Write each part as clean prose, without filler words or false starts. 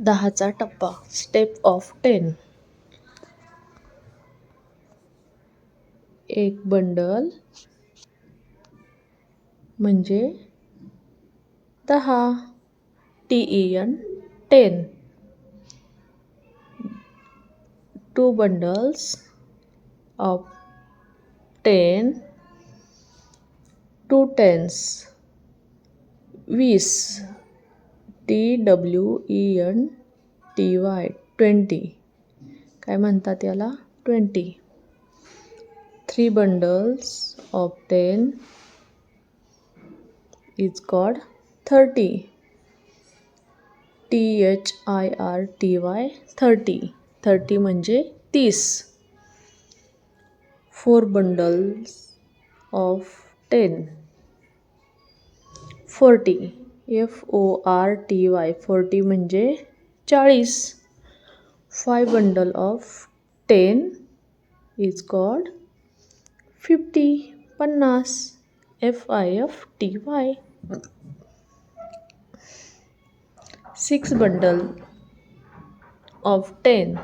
10चा टप्पा. Step of 10. एक बंडल म्हणजे 10. TEN 10. 2 bundles of 10. 2 tens 20. TWENTY 20. काय म्हणतात याला? 20. 3 bundles of 10 is called 30. THIRTY 30. 30 म्हणजे 30. 4 bundles of 10 40. FORTY 40 म्हणजे 40. 5 bundle of 10 is called 50. 50. FIFTY. 6 bundle of 10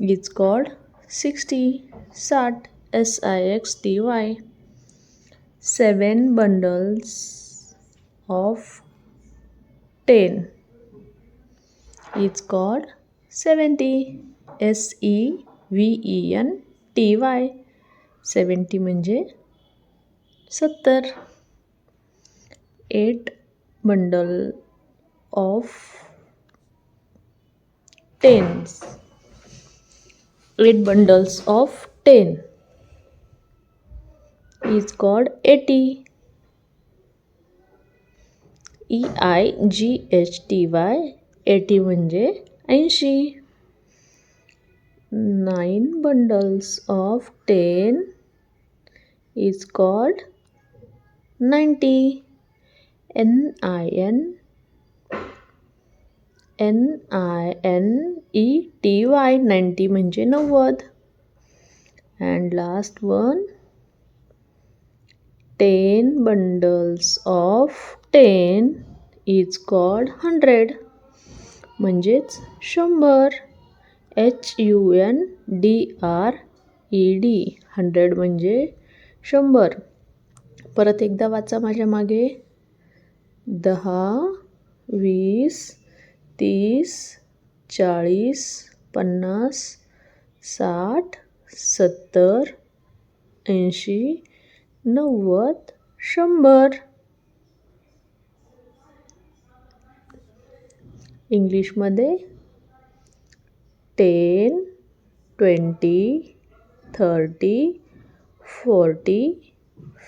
is called 60. 60. SIXTY. 7 bundles of 10 is called 70. SEVENTY. 70 म्हणजे 70. 8 bundle of 10s. 8 bundles of 10 is called 80. EIGHTY. 80 म्हणजे 80. 9 bundles of 10 is called 90. NINETY. 90 म्हणजे 90. And last one, 10 bundles of 10 is called 100. म्हणजेच 100. HUNDRED. 100 म्हणजे 100. परत एकदा वाचा माझ्या मागे. 10, 20, 30, 40, 50, 60, 70, 80, 90, 100. इंग्लिशमध्ये 10, 20, 30, 40,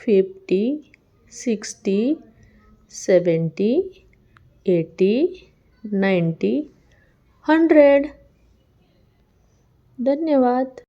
50, 60, 70, 80, 90, 100. धन्यवाद.